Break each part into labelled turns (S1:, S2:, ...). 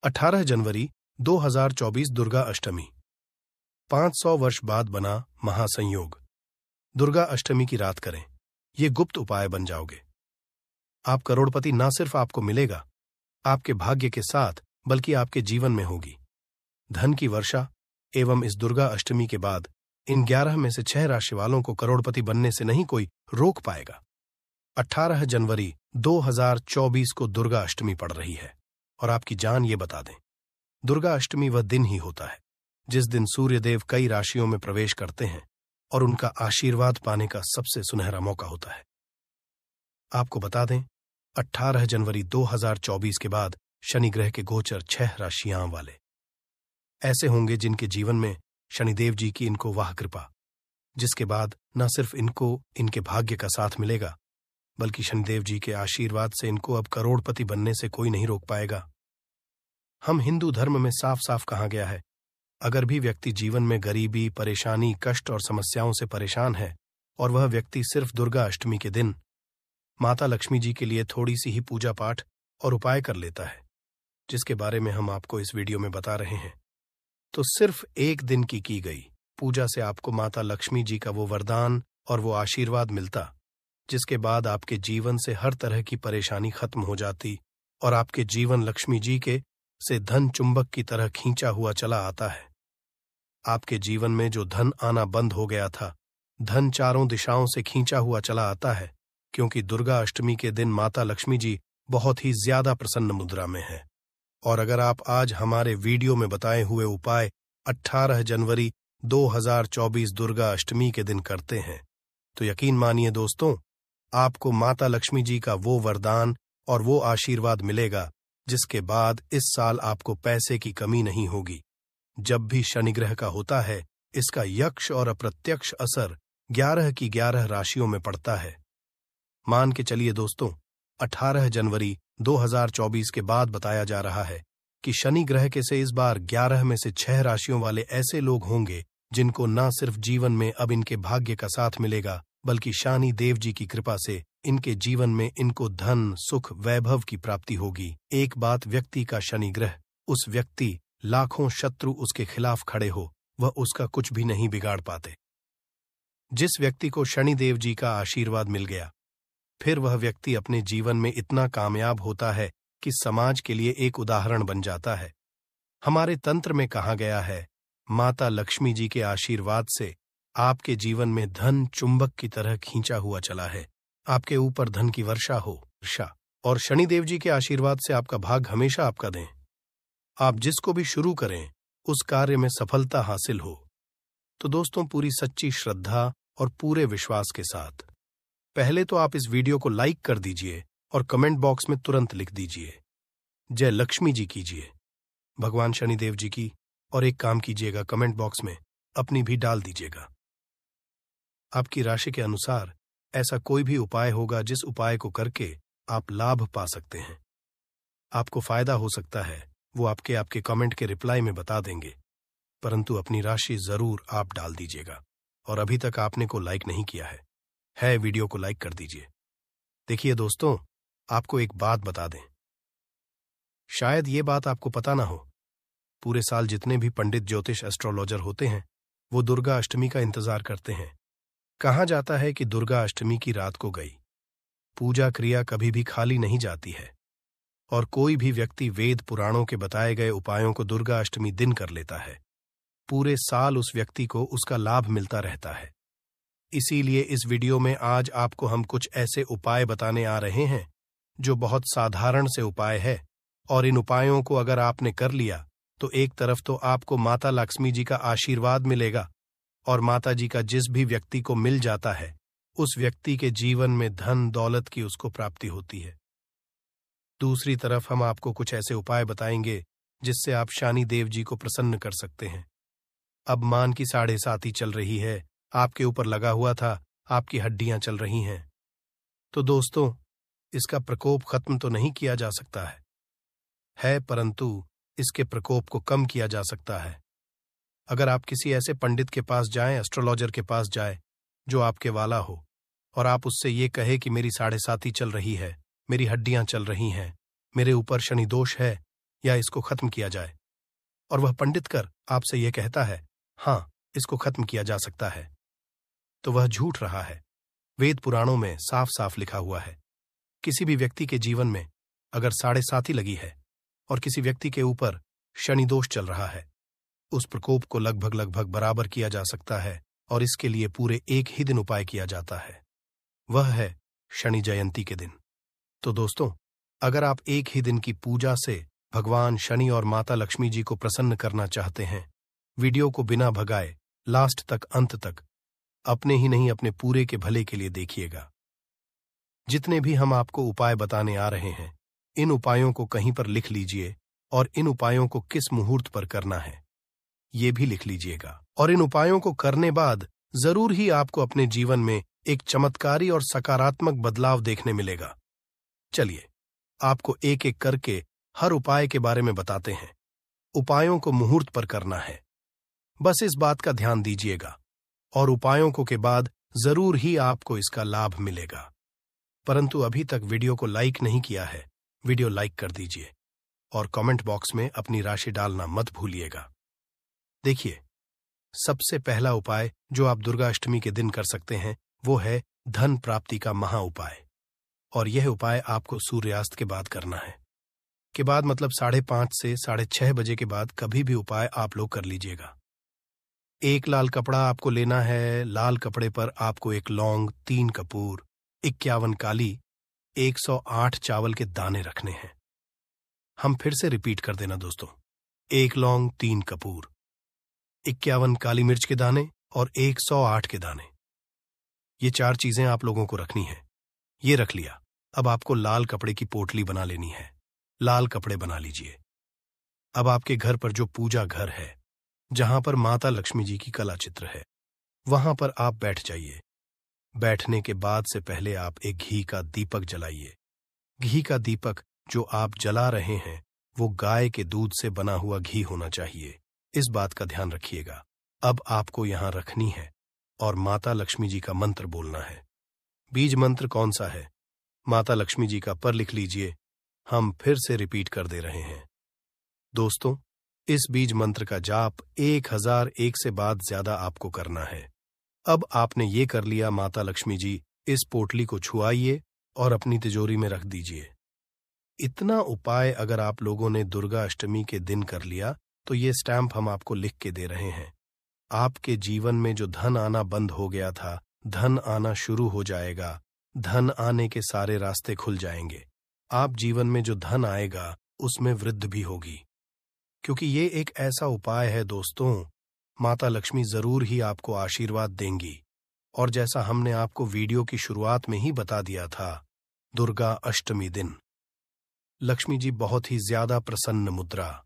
S1: 18 जनवरी 2024 दुर्गा अष्टमी। 500 वर्ष बाद बना महासंयोग। दुर्गा अष्टमी की रात करें, ये गुप्त उपाय बन जाओगे। आप करोड़पति ना सिर्फ आपको मिलेगा, आपके भाग्य के साथ बल्कि आपके जीवन में होगी धन की वर्षा। एवं इस दुर्गा अष्टमी के बाद इन 11 में से 6 राशि वालों को करोड़पति बनने से नहीं कोई रोक पाएगा। 18 जनवरी 2024 को दुर्गा अष्टमी पड़ रही है और आपकी जान ये बता दें, दुर्गा अष्टमी वह दिन ही होता है जिस दिन सूर्यदेव कई राशियों में प्रवेश करते हैं और उनका आशीर्वाद पाने का सबसे सुनहरा मौका होता है। आपको बता दें, 18 जनवरी 2024 के बाद शनि ग्रह के गोचर 6 राशियां वाले ऐसे होंगे जिनके जीवन में शनिदेव जी की इनको वाह कृपा, जिसके बाद न सिर्फ इनको इनके भाग्य का साथ मिलेगा बल्कि शनिदेव जी के आशीर्वाद से इनको अब करोड़पति बनने से कोई नहीं रोक पाएगा। हम हिंदू धर्म में साफ साफ कहा गया है, अगर भी व्यक्ति जीवन में गरीबी, परेशानी, कष्ट और समस्याओं से परेशान है और वह व्यक्ति सिर्फ दुर्गा अष्टमी के दिन माता लक्ष्मी जी के लिए थोड़ी सी ही पूजा पाठ और उपाय कर लेता है, जिसके बारे में हम आपको इस वीडियो में बता रहे हैं, तो सिर्फ एक दिन की गई पूजा से आपको माता लक्ष्मी जी का वो वरदान और वो आशीर्वाद मिलता, जिसके बाद आपके जीवन से हर तरह की परेशानी खत्म हो जाती और आपके जीवन लक्ष्मी जी के से धन चुंबक की तरह खींचा हुआ चला आता है। आपके जीवन में जो धन आना बंद हो गया था, धन चारों दिशाओं से खींचा हुआ चला आता है, क्योंकि दुर्गा अष्टमी के दिन माता लक्ष्मी जी बहुत ही ज्यादा प्रसन्न मुद्रा में है। और अगर आप आज हमारे वीडियो में बताए हुए उपाय 18 जनवरी 2024 दुर्गा अष्टमी के दिन करते हैं, तो यकीन मानिए दोस्तों, आपको माता लक्ष्मी जी का वो वरदान और वो आशीर्वाद मिलेगा, जिसके बाद इस साल आपको पैसे की कमी नहीं होगी। जब भी शनि ग्रह का होता है, इसका यक्ष और अप्रत्यक्ष असर 11 की 11 राशियों में पड़ता है। मान के चलिए दोस्तों, 18 जनवरी 2024 के बाद बताया जा रहा है कि शनि ग्रह के से इस बार 11 में से 6 राशियों वाले ऐसे लोग होंगे जिनको न सिर्फ जीवन में अब इनके भाग्य का साथ मिलेगा, बल्कि शनि देव जी की कृपा से इनके जीवन में इनको धन, सुख, वैभव की प्राप्ति होगी। एक बात व्यक्ति का शनि ग्रह, उस व्यक्ति लाखों शत्रु उसके खिलाफ खड़े हो, वह उसका कुछ भी नहीं बिगाड़ पाते। जिस व्यक्ति को शनि देव जी का आशीर्वाद मिल गया, फिर वह व्यक्ति अपने जीवन में इतना कामयाब होता है कि समाज के लिए एक उदाहरण बन जाता है। हमारे तंत्र में कहा गया है, माता लक्ष्मी जी के आशीर्वाद से आपके जीवन में धन चुंबक की तरह खींचा हुआ चला है। आपके ऊपर धन की वर्षा हो और शनिदेव जी के आशीर्वाद से आपका भाग हमेशा आपका दें। आप जिसको भी शुरू करें उस कार्य में सफलता हासिल हो। तो दोस्तों, पूरी सच्ची श्रद्धा और पूरे विश्वास के साथ पहले तो आप इस वीडियो को लाइक कर दीजिए और कमेंट बॉक्स में तुरंत लिख दीजिए, जय लक्ष्मी जी कीजिए, भगवान शनिदेव जी की, और एक काम कीजिएगा, कमेंट बॉक्स में अपनी भी डाल दीजिएगा। आपकी राशि के अनुसार ऐसा कोई भी उपाय होगा जिस उपाय को करके आप लाभ पा सकते हैं, आपको फायदा हो सकता है, वो आपके कमेंट के रिप्लाई में बता देंगे, परंतु अपनी राशि जरूर आप डाल दीजिएगा। और अभी तक आपने को लाइक नहीं किया है वीडियो को लाइक कर दीजिए। देखिए दोस्तों, आपको एक बात बता दें, शायद ये बात आपको पता ना हो, पूरे साल जितने भी पंडित, ज्योतिष, एस्ट्रोलॉजर होते हैं वो दुर्गा अष्टमी का इंतजार करते हैं। कहा जाता है कि दुर्गा अष्टमी की रात को गई पूजा क्रिया कभी भी खाली नहीं जाती है और कोई भी व्यक्ति वेद पुराणों के बताए गए उपायों को दुर्गा अष्टमी दिन कर लेता है, पूरे साल उस व्यक्ति को उसका लाभ मिलता रहता है। इसीलिए इस वीडियो में आज आपको हम कुछ ऐसे उपाय बताने आ रहे हैं जो बहुत साधारण से उपाय है, और इन उपायों को अगर आपने कर लिया तो एक तरफ तो आपको माता लक्ष्मी जी का आशीर्वाद मिलेगा और माता जी का जिस भी व्यक्ति को मिल जाता है उस व्यक्ति के जीवन में धन दौलत की उसको प्राप्ति होती है। दूसरी तरफ हम आपको कुछ ऐसे उपाय बताएंगे जिससे आप शनि देव जी को प्रसन्न कर सकते हैं। अब मान की 7.5 चल रही है, आपके ऊपर लगा हुआ था, आपकी हड्डियां चल रही हैं, तो दोस्तों इसका प्रकोप खत्म तो नहीं किया जा सकता है, परंतु इसके प्रकोप को कम किया जा सकता है। अगर आप किसी ऐसे पंडित के पास जाएं, एस्ट्रोलॉजर के पास जाएं, जो आपके वाला हो, और आप उससे ये कहे कि मेरी 7.5 चल रही है, मेरी हड्डियां चल रही हैं, मेरे ऊपर शनि दोष है, या इसको खत्म किया जाए, और वह पंडित कर आपसे यह कहता है, हाँ, इसको खत्म किया जा सकता है, तो वह झूठ रहा है। वेद पुराणों में साफ साफ लिखा हुआ है, किसी भी व्यक्ति के जीवन में अगर 7.5 लगी है और किसी व्यक्ति के ऊपर शनि दोष चल रहा है, उस प्रकोप को लगभग बराबर किया जा सकता है, और इसके लिए पूरे एक ही दिन उपाय किया जाता है, वह है शनि जयंती के दिन। तो दोस्तों, अगर आप एक ही दिन की पूजा से भगवान शनि और माता लक्ष्मी जी को प्रसन्न करना चाहते हैं, वीडियो को बिना भगाए लास्ट तक, अंत तक, अपने ही नहीं अपने पूरे के भले के लिए देखिएगा। जितने भी हम आपको उपाय बताने आ रहे हैं, इन उपायों को कहीं पर लिख लीजिए, और इन उपायों को किस मुहूर्त पर करना है ये भी लिख लीजिएगा। और इन उपायों को करने बाद जरूर ही आपको अपने जीवन में एक चमत्कारी और सकारात्मक बदलाव देखने मिलेगा। चलिए, आपको एक एक करके हर उपाय के बारे में बताते हैं। उपायों को मुहूर्त पर करना है, बस इस बात का ध्यान दीजिएगा, और उपायों को के बाद जरूर ही आपको इसका लाभ मिलेगा। परंतु अभी तक वीडियो को लाइक नहीं किया है, वीडियो लाइक कर दीजिए, और कमेंट बॉक्स में अपनी राशि डालना मत भूलिएगा। देखिए, सबसे पहला उपाय जो आप दुर्गा अष्टमी के दिन कर सकते हैं, वो है धन प्राप्ति का महा उपाय। और यह उपाय आपको सूर्यास्त के बाद करना है, के बाद मतलब 5:30 से 6:30 बजे के बाद कभी भी उपाय आप लोग कर लीजिएगा। एक लाल कपड़ा आपको लेना है, लाल कपड़े पर आपको 1 लौंग, 3 कपूर, 51 काली, 108 चावल के दाने रखने हैं। हम फिर से रिपीट कर देना दोस्तों, 1 लौंग, 3 कपूर, 51 काली मिर्च के दाने और 108 के दाने। ये 4 चीजें आप लोगों को रखनी है। ये रख लिया, अब आपको लाल कपड़े की पोटली बना लेनी है। लाल कपड़े बना लीजिए। अब आपके घर पर जो पूजा घर है, जहां पर माता लक्ष्मी जी की कला चित्र है, वहां पर आप बैठ जाइए। बैठने के बाद से पहले आप एक घी का दीपक जलाइए। घी का दीपक जो आप जला रहे हैं, वो गाय के दूध से बना हुआ घी होना चाहिए। इस बात का ध्यान रखिएगा। अब आपको यहां रखनी है और माता लक्ष्मी जी का मंत्र बोलना है। बीज मंत्र कौन सा है? माता लक्ष्मी जी का पर लिख लीजिए। हम फिर से रिपीट कर दे रहे हैं दोस्तों, इस बीज मंत्र का जाप 1001 से बाद ज्यादा आपको करना है। अब आपने ये कर लिया, माता लक्ष्मी जी इस पोटली को छुआइए और अपनी तिजोरी में रख दीजिए। इतना उपाय अगर आप लोगों ने दुर्गा अष्टमी के दिन कर लिया, तो ये स्टैंप हम आपको लिख के दे रहे हैं। आपके जीवन में जो धन आना बंद हो गया था, धन आना शुरू हो जाएगा। धन आने के सारे रास्ते खुल जाएंगे। आप जीवन में जो धन आएगा उसमें वृद्धि भी होगी, क्योंकि ये एक ऐसा उपाय है दोस्तों, माता लक्ष्मी जरूर ही आपको आशीर्वाद देंगी। और जैसा हमने आपको वीडियो की शुरुआत में ही बता दिया था, दुर्गा अष्टमी दिन लक्ष्मी जी बहुत ही ज्यादा प्रसन्न मुद्रा।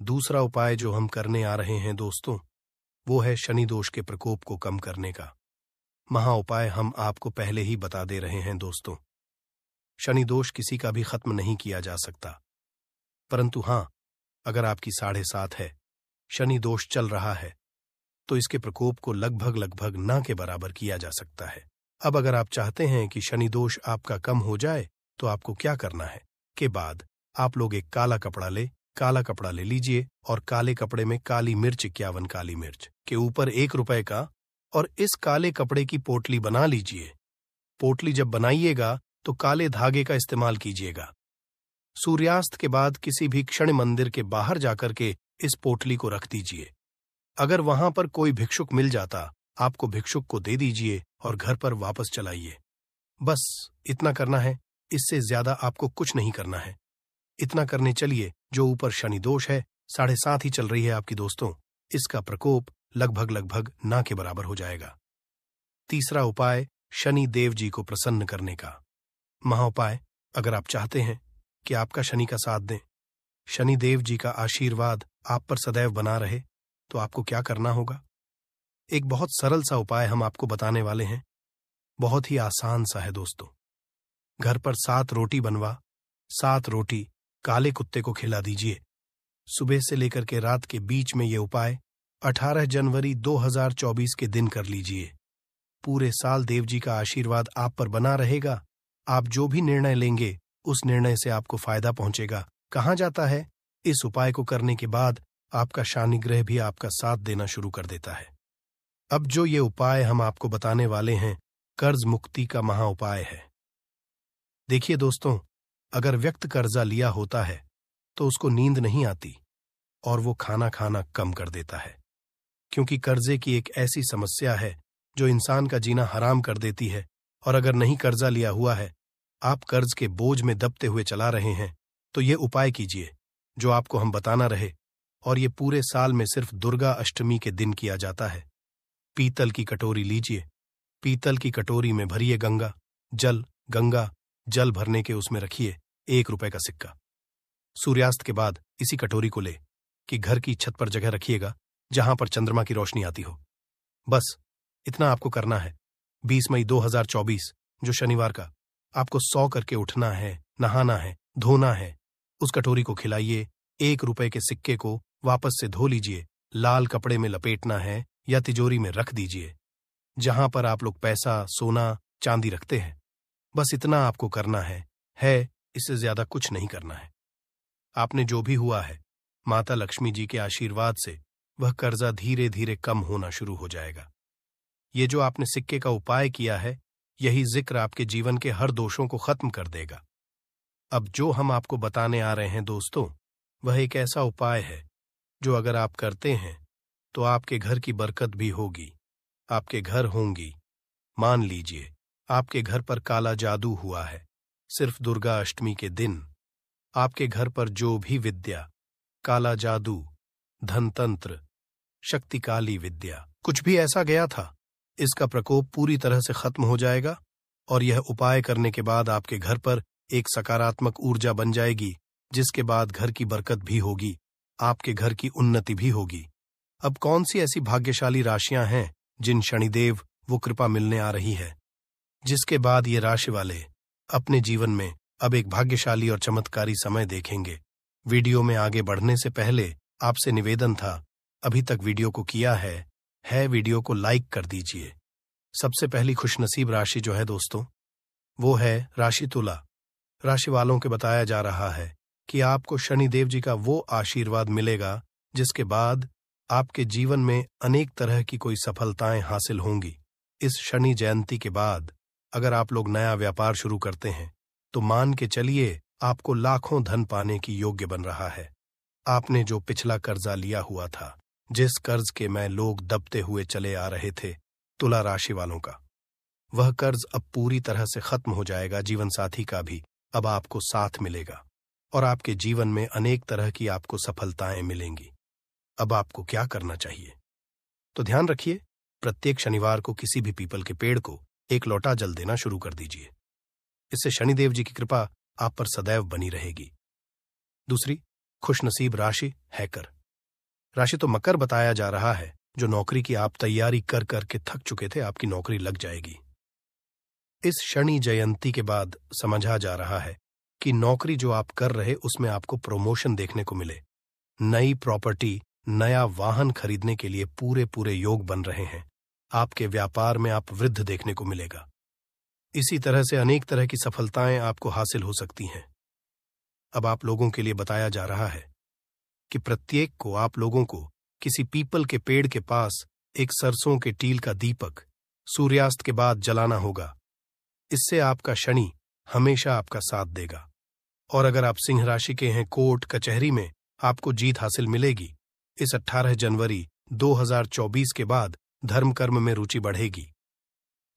S1: दूसरा उपाय जो हम करने आ रहे हैं दोस्तों, वो है शनि दोष के प्रकोप को कम करने का महा उपाय। हम आपको पहले ही बता दे रहे हैं दोस्तों, शनि दोष किसी का भी खत्म नहीं किया जा सकता, परंतु हां, अगर आपकी 7.5 है, शनि दोष चल रहा है, तो इसके प्रकोप को लगभग ना के बराबर किया जा सकता है। अब अगर आप चाहते हैं कि शनि दोष आपका कम हो जाए, तो आपको क्या करना है? के बाद आप लोग एक काला कपड़ा ले लीजिए और काले कपड़े में काली मिर्च, 51 काली मिर्च के ऊपर 1 रुपए का, और इस काले कपड़े की पोटली बना लीजिए। पोटली जब बनाइएगा तो काले धागे का इस्तेमाल कीजिएगा। सूर्यास्त के बाद किसी भी क्षण मंदिर के बाहर जाकर के इस पोटली को रख दीजिए। अगर वहां पर कोई भिक्षुक मिल जाता, आपको भिक्षुक को दे दीजिए और घर पर वापस चलाइए। बस इतना करना है, इससे ज्यादा आपको कुछ नहीं करना है। इतना करने चलिए, जो ऊपर शनि दोष है 7.5 ही चल रही है आपकी दोस्तों, इसका प्रकोप लगभग ना के बराबर हो जाएगा। तीसरा उपाय, शनि देव जी को प्रसन्न करने का महाउपाय। अगर आप चाहते हैं कि आपका शनि का साथ दें, शनि देव जी का आशीर्वाद आप पर सदैव बना रहे, तो आपको क्या करना होगा? एक बहुत सरल सा उपाय हम आपको बताने वाले हैं, बहुत ही आसान सा है दोस्तों। घर पर 7 रोटी बनवा, 7 रोटी काले कुत्ते को खिला दीजिए। सुबह से लेकर के रात के बीच में ये उपाय 18 जनवरी 2024 के दिन कर लीजिए। पूरे साल देव जी का आशीर्वाद आप पर बना रहेगा। आप जो भी निर्णय लेंगे, उस निर्णय से आपको फायदा पहुंचेगा। कहाँ जाता है? इस उपाय को करने के बाद आपका शानिग्रह भी आपका साथ देना शुरू कर देता है। अब जो ये उपाय हम आपको बताने वाले हैं, कर्ज मुक्ति का महा उपाय है। देखिए दोस्तों, अगर व्यक्ति कर्जा लिया होता है तो उसको नींद नहीं आती और वो खाना खाना कम कर देता है, क्योंकि कर्जे की एक ऐसी समस्या है जो इंसान का जीना हराम कर देती है। और अगर नहीं कर्जा लिया हुआ है, आप कर्ज के बोझ में दबते हुए चला रहे हैं, तो ये उपाय कीजिए जो आपको हम बताना रहे, और ये पूरे साल में सिर्फ दुर्गा अष्टमी के दिन किया जाता है। पीतल की कटोरी लीजिए, पीतल की कटोरी में भरिए गंगा जल भरने के उसमें रखिए 1 रुपए का सिक्का। सूर्यास्त के बाद इसी कटोरी को ले कि घर की छत पर जगह रखिएगा जहां पर चंद्रमा की रोशनी आती हो। बस इतना आपको करना है। 20 मई 2024 जो शनिवार का, आपको 100 करके उठना है, नहाना है, धोना है। उस कटोरी को खिलाइए, 1 रुपए के सिक्के को वापस से धो लीजिए, लाल कपड़े में लपेटना है या तिजोरी में रख दीजिए, जहां पर आप लोग पैसा, सोना, चांदी रखते हैं। बस इतना आपको करना है, इससे ज्यादा कुछ नहीं करना है। आपने जो भी हुआ है, माता लक्ष्मी जी के आशीर्वाद से वह कर्जा धीरे धीरे कम होना शुरू हो जाएगा। ये जो आपने सिक्के का उपाय किया है, यही जिक्र आपके जीवन के हर दोषों को खत्म कर देगा। अब जो हम आपको बताने आ रहे हैं दोस्तों, वह एक ऐसा उपाय है जो अगर आप करते हैं तो आपके घर की बरकत भी होगी, आपके घर होंगी। मान लीजिए आपके घर पर काला जादू हुआ है, सिर्फ दुर्गा अष्टमी के दिन आपके घर पर जो भी विद्या, काला जादू, धनतंत्र, शक्तिकाली विद्या, कुछ भी ऐसा गया था, इसका प्रकोप पूरी तरह से खत्म हो जाएगा। और यह उपाय करने के बाद आपके घर पर एक सकारात्मक ऊर्जा बन जाएगी, जिसके बाद घर की बरकत भी होगी, आपके घर की उन्नति भी होगी। अब कौन सी ऐसी भाग्यशाली राशियां हैं जिन शनिदेव वो कृपा मिलने आ रही है, जिसके बाद ये राशि वाले अपने जीवन में अब एक भाग्यशाली और चमत्कारी समय देखेंगे। वीडियो में आगे बढ़ने से पहले आपसे निवेदन था, अभी तक वीडियो को किया है वीडियो को लाइक कर दीजिए। सबसे पहली खुशनसीब राशि जो है दोस्तों, वो है राशि तुला। राशि वालों के बताया जा रहा है कि आपको शनिदेव जी का वो आशीर्वाद मिलेगा जिसके बाद आपके जीवन में अनेक तरह की कोई सफलताएं हासिल होंगी। इस शनि जयंती के बाद अगर आप लोग नया व्यापार शुरू करते हैं तो मान के चलिए आपको लाखों धन पाने की योग्य बन रहा है। आपने जो पिछला कर्जा लिया हुआ था, जिस कर्ज के में लोग दबते हुए चले आ रहे थे, तुला राशि वालों का, वह कर्ज अब पूरी तरह से खत्म हो जाएगा। जीवन साथी का भी अब आपको साथ मिलेगा और आपके जीवन में अनेक तरह की आपको सफलताएं मिलेंगी। अब आपको क्या करना चाहिए? तो ध्यान रखिए, प्रत्येक शनिवार को किसी भी पीपल के पेड़ को 1 लोटा जल देना शुरू कर दीजिए। इससे शनिदेव जी की कृपा आप पर सदैव बनी रहेगी। दूसरी खुशनसीब राशि हैकर राशि तो मकर बताया जा रहा है, जो नौकरी की आप तैयारी कर करके थक चुके थे, आपकी नौकरी लग जाएगी। इस शनि जयंती के बाद समझा जा रहा है कि नौकरी जो आप कर रहे उसमें आपको प्रमोशन देखने को मिले, नई प्रॉपर्टी, नया वाहन खरीदने के लिए पूरे योग बन रहे हैं। आपके व्यापार में आप वृद्धि देखने को मिलेगा। इसी तरह से अनेक तरह की सफलताएं आपको हासिल हो सकती हैं। अब आप लोगों के लिए बताया जा रहा है कि प्रत्येक को आप लोगों को किसी पीपल के पेड़ के पास एक सरसों के टील का दीपक सूर्यास्त के बाद जलाना होगा। इससे आपका शनि हमेशा आपका साथ देगा। और अगर आप सिंह राशि के हैं, कोर्ट कचहरी में आपको जीत हासिल मिलेगी। इस 18 जनवरी 2024 के बाद धर्म कर्म में रुचि बढ़ेगी।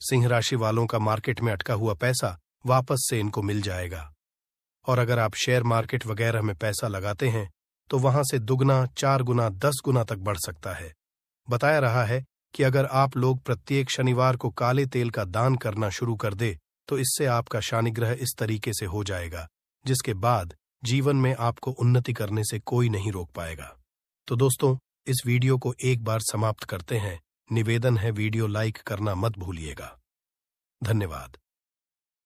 S1: सिंह राशि वालों का मार्केट में अटका हुआ पैसा वापस से इनको मिल जाएगा। और अगर आप शेयर मार्केट वगैरह में पैसा लगाते हैं तो वहां से दुगना, 4 गुना, 10 गुना तक बढ़ सकता है। बताया रहा है कि अगर आप लोग प्रत्येक शनिवार को काले तेल का दान करना शुरू कर दे तो इससे आपका शानिग्रह इस तरीके से हो जाएगा, जिसके बाद जीवन में आपको उन्नति करने से कोई नहीं रोक पाएगा। तो दोस्तों, इस वीडियो को एक बार समाप्त करते हैं। निवेदन है, वीडियो लाइक करना मत भूलिएगा। धन्यवाद।